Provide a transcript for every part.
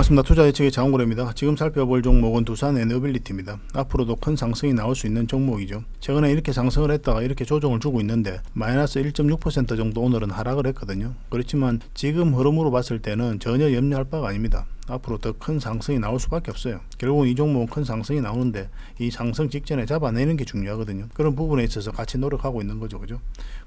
반갑습니다. 투자 예측의 장원고래입니다. 지금 살펴볼 종목은 두산 에너빌리티입니다. 앞으로도 큰 상승이 나올 수 있는 종목이죠. 최근에 이렇게 상승을 했다가 이렇게 조정을 주고 있는데 마이너스 1.6% 정도 오늘은 하락을 했거든요. 그렇지만 지금 흐름으로 봤을 때는 전혀 염려할 바가 아닙니다. 앞으로 더 큰 상승이 나올 수밖에 없어요. 결국은 이 종목은 큰 상승이 나오는데 이 상승 직전에 잡아내는 게 중요하거든요. 그런 부분에 있어서 같이 노력하고 있는 거죠. 그죠?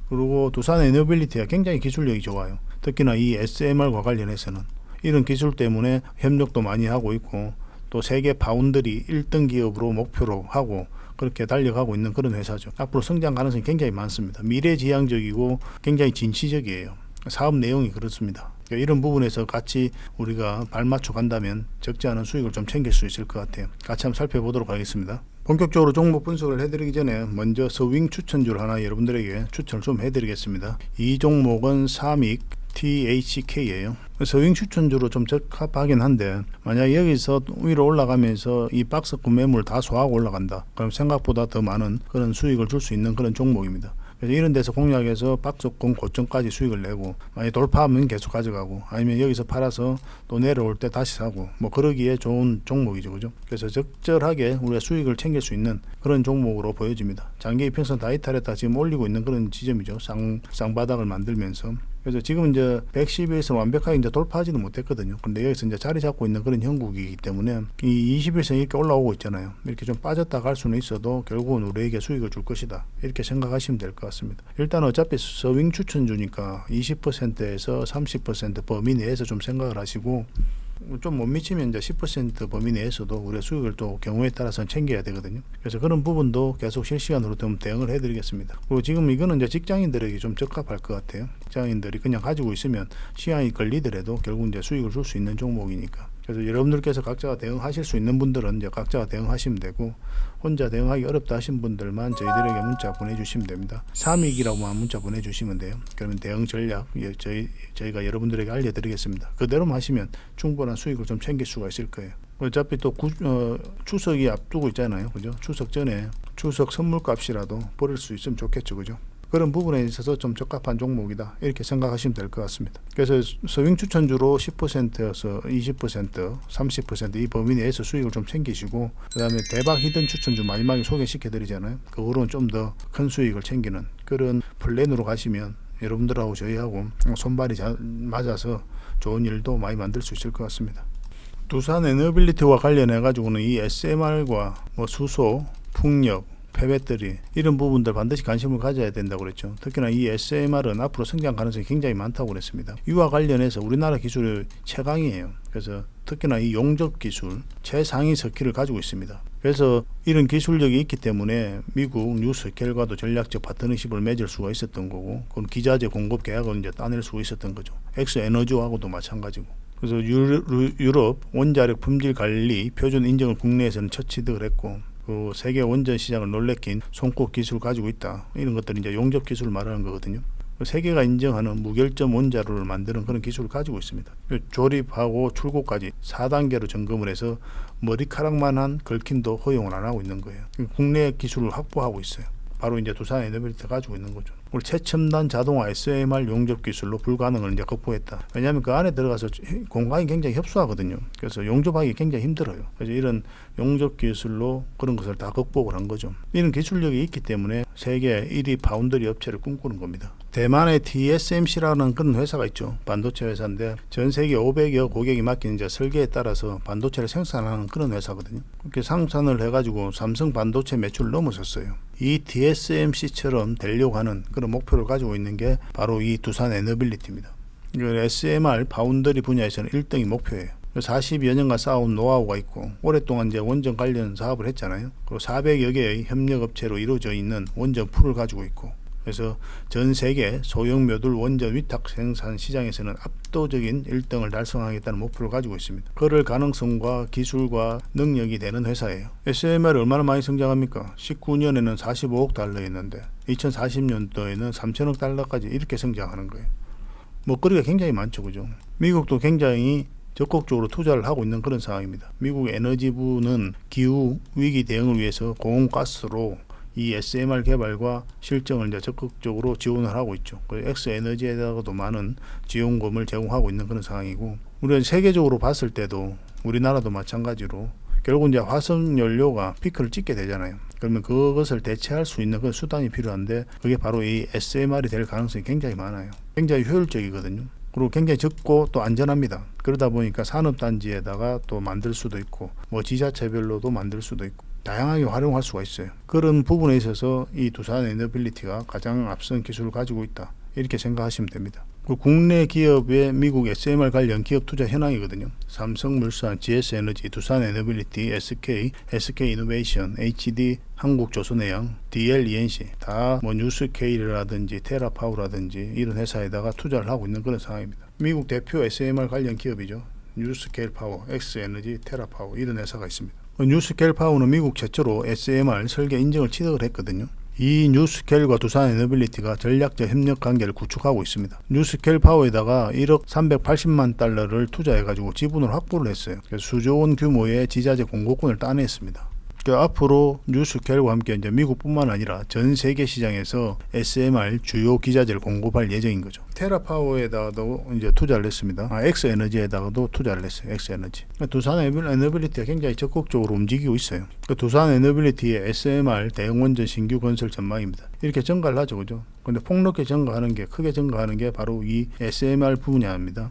그리고 두산 에너빌리티가 굉장히 기술력이 좋아요. 특히나 이 SMR과 관련해서는 이런 기술 때문에 협력도 많이 하고 있고 또 세계 파운드리 1등 기업으로 목표로 하고 그렇게 달려가고 있는 그런 회사죠. 앞으로 성장 가능성이 굉장히 많습니다. 미래지향적이고 굉장히 진취적이에요. 사업 내용이 그렇습니다. 그러니까 이런 부분에서 같이 우리가 발맞춰 간다면 적지 않은 수익을 좀 챙길 수 있을 것 같아요. 같이 한번 살펴보도록 하겠습니다. 본격적으로 종목 분석을 해드리기 전에 먼저 서윙 추천주를 하나 여러분들에게 추천을 좀 해드리겠습니다. 이 종목은 삼익 THK예요. 서윙 추천주로 좀 적합하긴 한데 만약 여기서 위로 올라가면서 이 박스권 매물 다 소화하고 올라간다. 그럼 생각보다 더 많은 그런 수익을 줄 수 있는 그런 종목입니다. 그래서 이런 데서 공략해서 박스권 고점까지 수익을 내고 만약 돌파하면 계속 가져가고 아니면 여기서 팔아서 또 내려올 때 다시 사고 뭐 그러기에 좋은 종목이죠. 그죠? 그래서 적절하게 우리가 수익을 챙길 수 있는 그런 종목으로 보여집니다. 장기 이평선 다 이탈했다 지금 올리고 있는 그런 지점이죠. 쌍바닥을 만들면서. 그래서 지금 이제 111선 완벽하게 이제 돌파하지는 못했거든요. 근데 여기서 이제 자리 잡고 있는 그런 형국이기 때문에 이 21선 이렇게 올라오고 있잖아요. 이렇게 좀 빠졌다 갈 수는 있어도 결국은 우리에게 수익을 줄 것이다. 이렇게 생각하시면 될 것 같습니다. 일단 어차피 서윙 추천주니까 20%에서 30% 범위 내에서 좀 생각을 하시고 좀 못 미치면 이제 10% 범위 내에서도 우리가 수익을 또 경우에 따라서는 챙겨야 되거든요. 그래서 그런 부분도 계속 실시간으로 좀 대응을 해드리겠습니다. 그리고 지금 이거는 이제 직장인들에게 좀 적합할 것 같아요. 직장인들이 그냥 가지고 있으면 시간이 걸리더라도 결국 이제 수익을 줄 수 있는 종목이니까. 그래서 여러분들께서 각자가 대응하실 수 있는 분들은 이제 각자가 대응하시면 되고 혼자 대응하기 어렵다 하신 분들만 저희들에게 문자 보내주시면 됩니다. 삼익이라고만 문자 보내주시면 돼요. 그러면 대응 전략 저희가 여러분들에게 알려드리겠습니다. 그대로만 하시면 충분한 수익을 좀 챙길 수가 있을 거예요. 어차피 또 추석이 앞두고 있잖아요. 그죠? 추석 전에 추석 선물값이라도 벌을 수 있으면 좋겠죠. 그죠? 그런 부분에 있어서 좀 적합한 종목이다 이렇게 생각하시면 될 것 같습니다. 그래서 서윙 추천주로 10%에서 20%, 30% 이 범위 내에서 수익을 좀 챙기시고 그 다음에 대박 히든 추천주 마지막에 소개시켜 드리잖아요. 그거로는 좀 더 큰 수익을 챙기는 그런 플랜으로 가시면 여러분들하고 저희하고 손발이 맞아서 좋은 일도 많이 만들 수 있을 것 같습니다. 두산 에너빌리티와 관련해 가지고는 이 SMR과 뭐 수소, 풍력 폐배터리 이런 부분들 반드시 관심을 가져야 된다고 그랬죠. 특히나 이 SMR은 앞으로 성장 가능성이 굉장히 많다고 그랬습니다. 이와 관련해서 우리나라 기술이 최강이에요. 그래서 특히나 이 용접 기술 최상위 석기를 가지고 있습니다. 그래서 이런 기술력이 있기 때문에 미국 뉴스켈과도 전략적 파트너십을 맺을 수가 있었던 거고 그건 기자재 공급 계약을 이제 따낼 수 있었던 거죠. 엑스에너지하고도 마찬가지고. 그래서 유럽 원자력 품질 관리 표준 인정을 국내에서는 첫 취득을 했고 그 세계 원전 시장을 놀래킨 손꼽 기술을 가지고 있다. 이런 것들이 이제 용접 기술을 말하는 거거든요. 세계가 인정하는 무결점 원자로를 만드는 그런 기술을 가지고 있습니다. 조립하고 출고까지 4단계로 점검을 해서 머리카락만한 걸킴도 허용을 안 하고 있는 거예요. 국내 기술을 확보하고 있어요. 바로 이제 두산 에너빌리티가 가지고 있는 거죠. 우리 최첨단 자동화 SMR 용접 기술로 불가능을 이제 극복했다. 왜냐하면 그 안에 들어가서 공간이 굉장히 협소하거든요. 그래서 용접하기 굉장히 힘들어요. 그래서 이런 용접 기술로 그런 것을 다 극복을 한 거죠. 이런 기술력이 있기 때문에 세계 1위 파운드리 업체를 꿈꾸는 겁니다. 대만의 TSMC라는 그런 회사가 있죠. 반도체 회사인데 전 세계 500여 고객이 맡기는 이제 설계에 따라서 반도체를 생산하는 그런 회사거든요. 그렇게 생산을 해가지고 삼성 반도체 매출을 넘어섰어요. 이 TSMC처럼 되려고 하는 그런 목표를 가지고 있는 게 바로 이 두산 에너빌리티입니다. SMR 파운드리 분야에서는 1등이 목표예요. 40여 년간 쌓아온 노하우가 있고 오랫동안 이제 원전 관련 사업을 했잖아요. 그리고 400여 개의 협력업체로 이루어져 있는 원전 풀을 가지고 있고 그래서 전 세계 소형 묘들 원전 위탁 생산 시장에서는 압도적인 1등을 달성하겠다는 목표를 가지고 있습니다. 그럴 가능성과 기술과 능력이 되는 회사예요. SMR이 얼마나 많이 성장합니까? 19년에는 45억 달러였는데 2040년도에는 3천억 달러까지 이렇게 성장하는 거예요. 먹거리가 굉장히 많죠. 그죠? 미국도 굉장히 적극적으로 투자를 하고 있는 그런 상황입니다. 미국 에너지부는 기후 위기 대응을 위해서 고온가스로 이 SMR 개발과 실증을 이제 적극적으로 지원을 하고 있죠. 엑스에너지에다가도 많은 지원금을 제공하고 있는 그런 상황이고, 우리가 세계적으로 봤을 때도 우리나라도 마찬가지로 결국 이제 화석 연료가 피크를 찍게 되잖아요. 그러면 그것을 대체할 수 있는 그런 수단이 필요한데, 그게 바로 이 SMR이 될 가능성이 굉장히 많아요. 굉장히 효율적이거든요. 그리고 굉장히 적고 또 안전합니다. 그러다 보니까 산업단지에다가 또 만들 수도 있고, 뭐 지자체별로도 만들 수도 있고, 다양하게 활용할 수가 있어요. 그런 부분에 있어서 이 두산 에너빌리티가 가장 앞선 기술을 가지고 있다, 이렇게 생각하시면 됩니다. 국내 기업의 미국 SMR 관련 기업 투자 현황이거든요. 삼성물산, GS에너지, 두산에너빌리티, SK이노베이션, HD, 한국조선해양, DLENC 다 뭐 뉴스케일이라든지 테라파워라든지 이런 회사에다가 투자를 하고 있는 그런 상황입니다. 미국 대표 SMR 관련 기업이죠. 뉴스케일 파워, 엑스에너지, 테라파워 이런 회사가 있습니다. 뉴스케일 파워는 미국 최초로 SMR 설계 인증을 취득을 했거든요. 이 뉴스케일과 두산에너빌리티가 전략적 협력 관계를 구축하고 있습니다. 뉴스케일 파워에다가 1억 380만 달러를 투자해가지고 지분을 확보를 했어요. 그래서 수조원 규모의 지자재 공급권을 따냈습니다. 앞으로 뉴스케일과 함께 이제 미국뿐만 아니라 전 세계 시장에서 SMR 주요 기자재를 공급할 예정인 거죠. 테라파워에다가도 이제 투자를 했습니다. 엑스에너지에다가도 투자를 했어요. 엑스에너지. 두산 에너빌리티가 굉장히 적극적으로 움직이고 있어요. 두산 에너빌리티의 SMR 대응원전 신규 건설 전망입니다. 이렇게 증가를 하죠, 그죠? 근데 폭넓게 증가하는 게, 크게 증가하는 게 바로 이 SMR 분야입니다.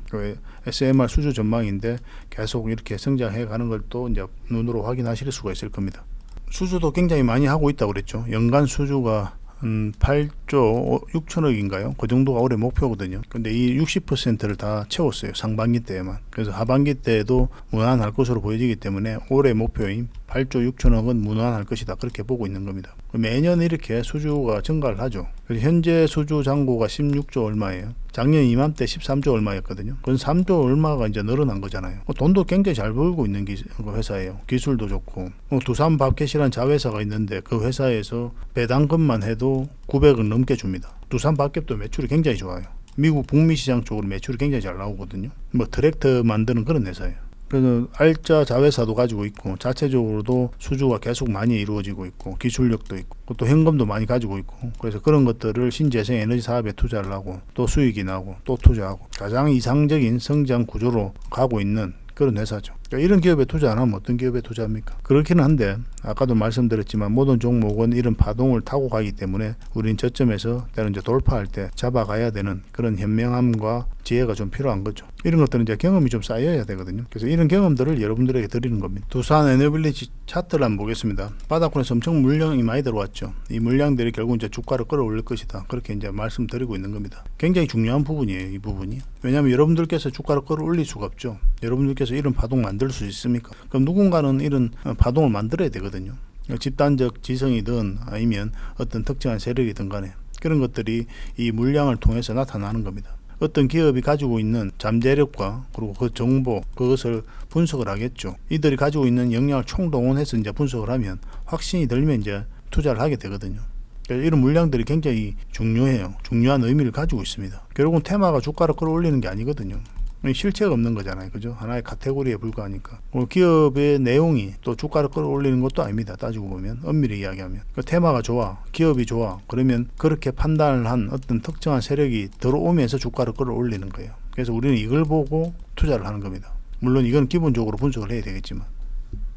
SMR 수주 전망인데 계속 이렇게 성장해 가는 걸 또 이제 눈으로 확인하실 수가 있을 겁니다. 수주도 굉장히 많이 하고 있다고 그랬죠. 연간 수주가 8조 6천억인가요? 그 정도가 올해 목표거든요. 근데 이 60%를 다 채웠어요. 상반기 때에만. 그래서 하반기 때에도 무난할 것으로 보여지기 때문에 올해 목표인 8조 6천억은 무난할 것이다, 그렇게 보고 있는 겁니다. 매년 이렇게 수주가 증가를 하죠. 현재 수주 잔고가 16조 얼마예요. 작년 이맘때 13조 얼마였거든요. 그건 3조 얼마가 이제 늘어난 거잖아요. 돈도 굉장히 잘 벌고 있는 회사예요. 기술도 좋고. 두산 밥켓이라는 자회사가 있는데 그 회사에서 배당금만 해도 900억 넘게 줍니다. 두산 밥켓도 매출이 굉장히 좋아요. 미국 북미 시장 쪽으로 매출이 굉장히 잘 나오거든요. 뭐 트랙터 만드는 그런 회사예요. 그래서 알짜 자회사도 가지고 있고, 자체적으로도 수주가 계속 많이 이루어지고 있고, 기술력도 있고, 또 현금도 많이 가지고 있고, 그래서 그런 것들을 신재생 에너지 사업에 투자를 하고, 또 수익이 나고, 또 투자하고, 가장 이상적인 성장 구조로 가고 있는 그런 회사죠. 그러니까 이런 기업에 투자 안 하면 어떤 기업에 투자합니까? 그렇기는 한데, 아까도 말씀드렸지만 모든 종목은 이런 파동을 타고 가기 때문에 우리는 저점에서 때로 이제 돌파할 때 잡아가야 되는 그런 현명함과 지혜가 좀 필요한 거죠. 이런 것들은 이제 경험이 좀 쌓여야 되거든요. 그래서 이런 경험들을 여러분들에게 드리는 겁니다. 두산 에너빌리티 차트를 한번 보겠습니다. 바닥권에서 엄청 물량이 많이 들어왔죠. 이 물량들이 결국 이제 주가를 끌어올릴 것이다, 그렇게 이제 말씀드리고 있는 겁니다. 굉장히 중요한 부분이에요, 이 부분이. 왜냐하면 여러분들께서 주가를 끌어올릴 수가 없죠. 여러분들께서 이런 파동 만들 수 있습니까? 그럼 누군가는 이런 파동을 만들어야 되거든요. 집단적 지성이든 아니면 어떤 특정한 세력이든 간에 그런 것들이 이 물량을 통해서 나타나는 겁니다. 어떤 기업이 가지고 있는 잠재력과 그리고 그 정보, 그것을 분석을 하겠죠. 이들이 가지고 있는 역량을 총동원해서 이제 분석을 하면 확신이 들면 이제 투자를 하게 되거든요. 그러니까 이런 물량들이 굉장히 중요해요. 중요한 의미를 가지고 있습니다. 결국은 테마가 주가를 끌어올리는 게 아니거든요. 실체가 없는 거잖아요, 그죠? 하나의 카테고리에 불과하니까. 기업의 내용이 또 주가를 끌어올리는 것도 아닙니다. 따지고 보면, 엄밀히 이야기하면. 테마가 좋아, 기업이 좋아, 그러면 그렇게 판단을 한 어떤 특정한 세력이 들어오면서 주가를 끌어올리는 거예요. 그래서 우리는 이걸 보고 투자를 하는 겁니다. 물론 이건 기본적으로 분석을 해야 되겠지만,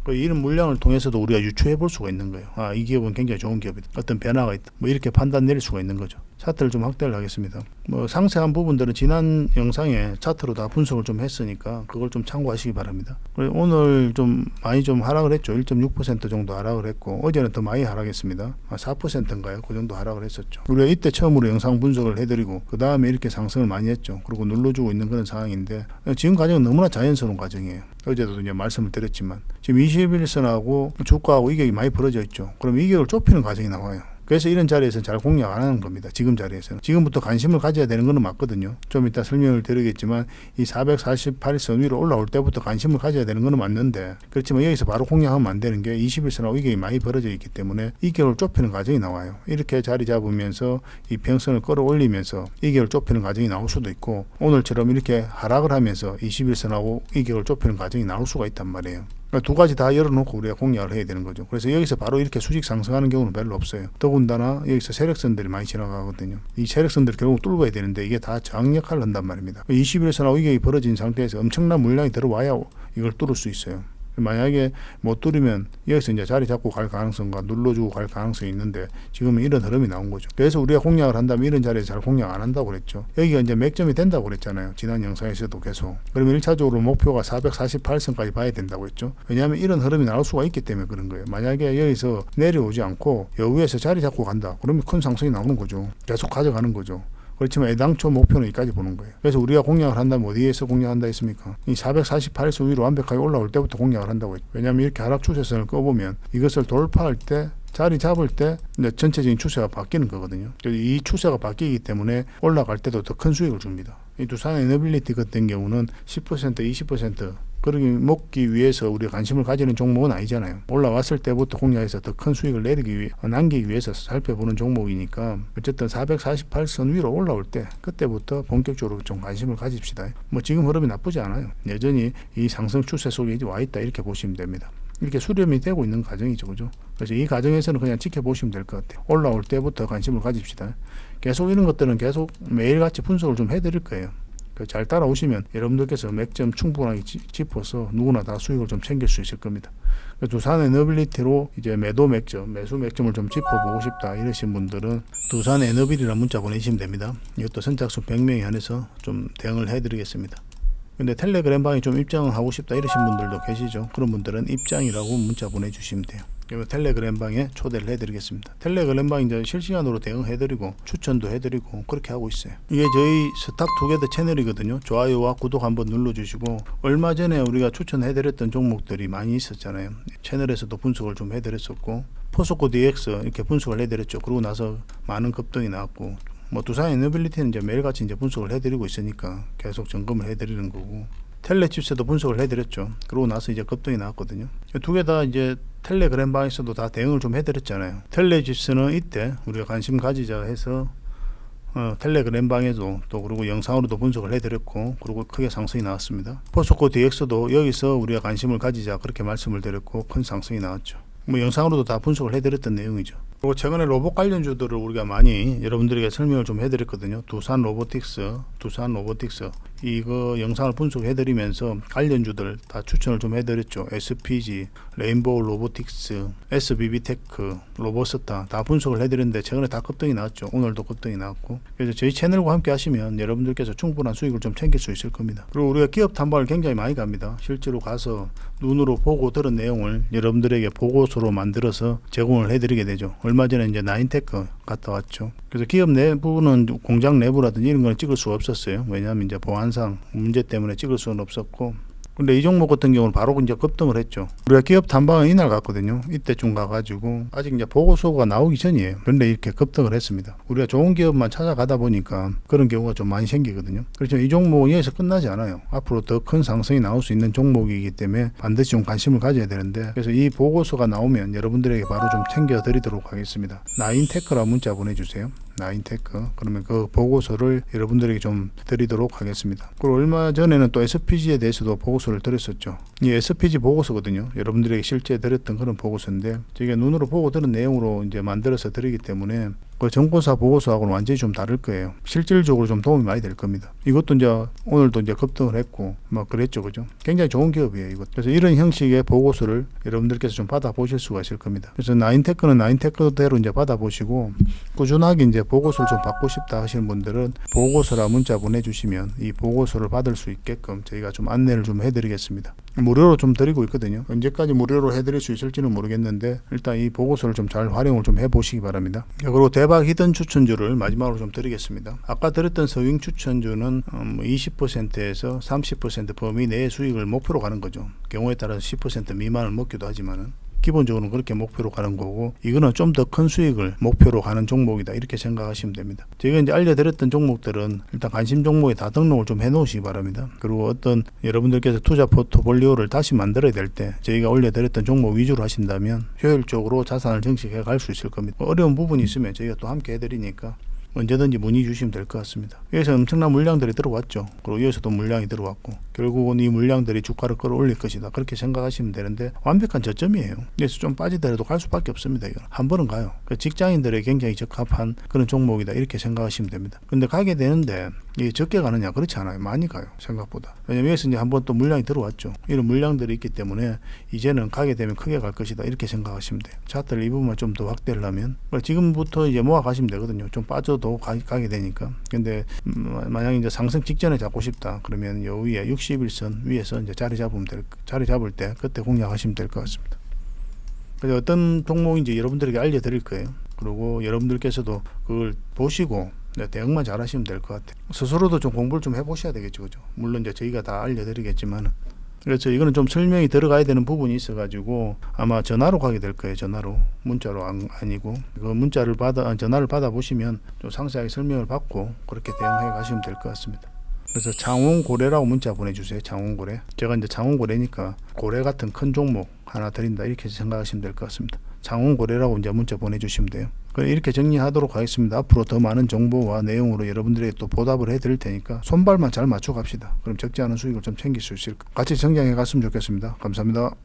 이런 물량을 통해서도 우리가 유추해 볼 수가 있는 거예요. 이 기업은 굉장히 좋은 기업이다, 어떤 변화가 있다, 뭐 이렇게 판단 내릴 수가 있는 거죠. 차트를 좀 확대를 하겠습니다. 상세한 부분들은 지난 영상에 차트로 다 분석을 좀 했으니까 그걸 좀 참고하시기 바랍니다. 오늘 좀 많이 좀 하락을 했죠. 1.6% 정도 하락을 했고, 어제는 더 많이 하락했습니다. 4%인가요? 그 정도 하락을 했었죠. 우리가 이때 처음으로 영상 분석을 해드리고 그 다음에 이렇게 상승을 많이 했죠. 그리고 눌러주고 있는 그런 상황인데, 지금 과정은 너무나 자연스러운 과정이에요. 어제도 이제 말씀을 드렸지만 지금 21선하고 주가하고 이격이 많이 벌어져 있죠. 그럼 이격을 좁히는 과정이 나와요. 그래서 이런 자리에서는 잘 공략 안 하는 겁니다. 지금 자리에서는. 지금부터 관심을 가져야 되는 건 맞거든요. 좀 이따 설명을 드리겠지만 이 448선 위로 올라올 때부터 관심을 가져야 되는 건 맞는데, 그렇지만 여기서 바로 공략하면 안 되는 게 21선하고 이격이 많이 벌어져 있기 때문에 이격을 좁히는 과정이 나와요. 이렇게 자리 잡으면서 이 평선을 끌어올리면서 이격을 좁히는 과정이 나올 수도 있고, 오늘처럼 이렇게 하락을 하면서 21선하고 이격을 좁히는 과정이 나올 수가 있단 말이에요. 그러니까 두 가지 다 열어놓고 우리가 공략을 해야 되는 거죠. 그래서 여기서 바로 이렇게 수직 상승하는 경우는 별로 없어요. 더군다나 여기서 세력선들이 많이 지나가거든요. 이 세력선들을 결국 뚫어야 되는데 이게 다 저항 역할을 한단 말입니다. 20일에서나 위격이 벌어진 상태에서 엄청난 물량이 들어와야 이걸 뚫을 수 있어요. 만약에 못 뚫으면 여기서 이제 자리 잡고 갈 가능성과 눌러주고 갈 가능성이 있는데 지금은 이런 흐름이 나온 거죠. 그래서 우리가 공략을 한다면 이런 자리에서 잘 공략 안 한다고 그랬죠. 여기가 이제 맥점이 된다고 그랬잖아요. 지난 영상에서도 계속. 그러면 1차적으로 목표가 448선까지 봐야 된다고 했죠. 왜냐하면 이런 흐름이 나올 수가 있기 때문에 그런 거예요. 만약에 여기서 내려오지 않고 여기에서 자리 잡고 간다. 그러면 큰 상승이 나오는 거죠. 계속 가져가는 거죠. 그렇지만 애당초 목표는 여기까지 보는 거예요. 그래서 우리가 공략을 한다면 어디에서 공략한다 했습니까? 이 448선 위로 완벽하게 올라올 때부터 공략을 한다고 했죠. 왜냐하면 이렇게 하락 추세선을 꺼보면 이것을 돌파할 때 자리 잡을 때 이제 전체적인 추세가 바뀌는 거거든요. 이 추세가 바뀌기 때문에 올라갈 때도 더 큰 수익을 줍니다. 이 두산 에너빌리티 같은 경우는 10% 20% 그러기 먹기 위해서 우리가 관심을 가지는 종목은 아니잖아요. 올라왔을 때부터 공략해서 더 큰 수익을 남기기 위해서 살펴보는 종목이니까 어쨌든 448선 위로 올라올 때 그때부터 본격적으로 좀 관심을 가집시다. 뭐 지금 흐름이 나쁘지 않아요. 여전히 이 상승 추세 속에 와 있다 이렇게 보시면 됩니다. 이렇게 수렴이 되고 있는 과정이죠. 그죠? 그래서 이 과정에서는 그냥 지켜보시면 될 것 같아요. 올라올 때부터 관심을 가집시다. 계속 이런 것들은 계속 매일같이 분석을 좀 해드릴 거예요. 잘 따라오시면 여러분들께서 맥점 충분하게 짚어서 누구나 다 수익을 좀 챙길 수 있을 겁니다. 두산 에너빌리티로 이제 매수 맥점을 좀 짚어보고 싶다 이러신 분들은 두산 에너빌이라는 문자 보내시면 됩니다. 이것도 선착순 100명에 한해서 좀 대응을 해드리겠습니다. 근데 텔레그램 방에 좀 입장을 하고 싶다 이러신 분들도 계시죠. 그런 분들은 입장이라고 문자 보내주시면 돼요. 그러면 텔레그램 방에 초대를 해드리겠습니다. 텔레그램 방 이제 실시간으로 대응해드리고 추천도 해드리고 그렇게 하고 있어요. 이게 저희 스탁투게더 채널이거든요. 좋아요와 구독 한번 눌러주시고 얼마 전에 우리가 추천해드렸던 종목들이 많이 있었잖아요. 채널에서도 분석을 좀 해드렸었고 포스코 DX 이렇게 분석을 해드렸죠. 그러고 나서 많은 급등이 나왔고 뭐 두산 에너빌리티는 이제 매일같이 이제 분석을 해드리고 있으니까 계속 점검을 해드리는 거고 텔레칩스도 분석을 해드렸죠. 그러고 나서 이제 급등이 나왔거든요. 두 개 다 이제 텔레그램 방에서도 다 대응을 좀 해드렸잖아요. 텔레칩스는 이때 우리가 관심 가지자 해서 텔레그램 방에도 또 그리고 영상으로도 분석을 해드렸고 그리고 크게 상승이 나왔습니다. 포스코 DX도 여기서 우리가 관심을 가지자 그렇게 말씀을 드렸고 큰 상승이 나왔죠. 뭐 영상으로도 다 분석을 해드렸던 내용이죠. 그리고 최근에 로봇 관련주들을 우리가 많이 여러분들에게 설명을 좀 해드렸거든요. 두산 로보틱스 이거 영상을 분석해드리면서 관련주들 다 추천을 좀 해드렸죠. SPG, 레인보우 로보틱스, SBB테크, 로보스타 다 분석을 해드렸는데 최근에 다 급등이 나왔죠. 오늘도 급등이 나왔고 그래서 저희 채널과 함께 하시면 여러분들께서 충분한 수익을 좀 챙길 수 있을 겁니다. 그리고 우리가 기업 탐방을 굉장히 많이 갑니다. 실제로 가서 눈으로 보고 들은 내용을 여러분들에게 보고서로 만들어서 제공을 해드리게 되죠. 얼마 전에 이제 나인테크 갔다 왔죠. 그래서 기업 내부는 공장 내부라든지 이런 건 찍을 수가 없었어요. 왜냐하면 이제 보안상 문제 때문에 찍을 수는 없었고 근데 이 종목 같은 경우는 바로 이제 급등을 했죠. 우리가 기업 탐방은 이날 갔거든요. 이때쯤 가가지고 아직 이제 보고서가 나오기 전이에요. 그런데 이렇게 급등을 했습니다. 우리가 좋은 기업만 찾아가다 보니까 그런 경우가 좀 많이 생기거든요. 그렇죠. 이 종목은 여기서 끝나지 않아요. 앞으로 더 큰 상승이 나올 수 있는 종목이기 때문에 반드시 좀 관심을 가져야 되는데 그래서 이 보고서가 나오면 여러분들에게 바로 좀 챙겨드리도록 하겠습니다. 나인테크라 문자 보내주세요. 나인테크 그러면 그 보고서를 여러분들에게 좀 드리도록 하겠습니다. 그리고 얼마 전에는 또 SPG에 대해서도 보고서를 드렸었죠. 이 SPG 보고서거든요. 여러분들에게 실제 드렸던 그런 보고서인데 저희가 눈으로 보고 들은 내용으로 이제 만들어서 드리기 때문에 그 정보사 보고서하고는 완전히 좀 다를 거예요. 실질적으로 좀 도움이 많이 될 겁니다. 이것도 이제 오늘도 이제 급등을 했고 막 그랬죠, 그죠? 굉장히 좋은 기업이에요, 이것. 그래서 이런 형식의 보고서를 여러분들께서 좀 받아보실 수가 있을 겁니다. 그래서 나인테크는 나인테크대로 이제 받아보시고 꾸준하게 이제 보고서를 좀 받고 싶다 하시는 분들은 보고서라 문자 보내주시면 이 보고서를 받을 수 있게끔 저희가 좀 안내를 좀 해드리겠습니다. 무료로 좀 드리고 있거든요. 언제까지 무료로 해드릴 수 있을지는 모르겠는데 일단 이 보고서를 좀 잘 활용을 좀 해보시기 바랍니다. 그리고 대박 히든 추천주를 마지막으로 좀 드리겠습니다. 아까 드렸던 서윙 추천주는 20%에서 30% 범위 내의 수익을 목표로 가는 거죠. 경우에 따라서 10% 미만을 먹기도 하지만은 기본적으로는 그렇게 목표로 가는 거고 이거는 좀 더 큰 수익을 목표로 가는 종목이다 이렇게 생각하시면 됩니다. 제가 이제 알려드렸던 종목들은 일단 관심 종목에 다 등록을 좀 해놓으시기 바랍니다. 그리고 어떤 여러분들께서 투자 포트폴리오를 다시 만들어야 될 때 저희가 올려드렸던 종목 위주로 하신다면 효율적으로 자산을 정식해 갈 수 있을 겁니다. 어려운 부분이 있으면 저희가 또 함께 해드리니까 언제든지 문의 주시면 될 것 같습니다. 여기서 엄청난 물량들이 들어왔죠. 그리고 여기서도 물량이 들어왔고 결국은 이 물량들이 주가를 끌어올릴 것이다. 그렇게 생각하시면 되는데 완벽한 저점이에요. 여기서 좀 빠지더라도 갈 수밖에 없습니다. 이건 한 번은 가요. 직장인들의 굉장히 적합한 그런 종목이다. 이렇게 생각하시면 됩니다. 근데 가게 되는데 이게 적게 가느냐? 그렇지 않아요. 많이 가요. 생각보다. 왜냐면 여기서 이제 한번 또 물량이 들어왔죠. 이런 물량들이 있기 때문에 이제는 가게 되면 크게 갈 것이다. 이렇게 생각하시면 돼요. 차트를 이 부분만 좀 더 확대를 하면 지금부터 이제 모아 가시면 되거든요. 좀 빠져도 가게 되니까. 근데 만약 이제 상승 직전에 잡고 싶다. 그러면 요 위에 61선 위에서 이제 자리 잡을 때 그때 공략하시면 될 것 같습니다. 그래서 어떤 종목인지 여러분들에게 알려드릴 거예요. 그리고 여러분들께서도 그걸 보시고 대응만 잘 하시면 될 것 같아요. 스스로도 좀 공부를 좀 해보셔야 되겠죠. 그죠? 물론 이제 저희가 다 알려드리겠지만. 그래서 이거는 좀 설명이 들어가야 되는 부분이 있어가지고 아마 전화로 가게 될 거예요. 전화로. 문자로 아니고. 그 전화를 받아보시면 좀 상세하게 설명을 받고 그렇게 대응해 가시면 될 것 같습니다. 그래서 장원고래라고 문자 보내주세요. 장원고래. 제가 이제 장원고래니까 고래 같은 큰 종목 하나 드린다. 이렇게 생각하시면 될 것 같습니다. 장원고래라고 이제 문자 보내주시면 돼요. 이렇게 정리하도록 하겠습니다. 앞으로 더 많은 정보와 내용으로 여러분들에게 또 보답을 해드릴 테니까 손발만 잘 맞춰 갑시다. 그럼 적지 않은 수익을 좀 챙길 수 있을 같이 성장해 갔으면 좋겠습니다. 감사합니다.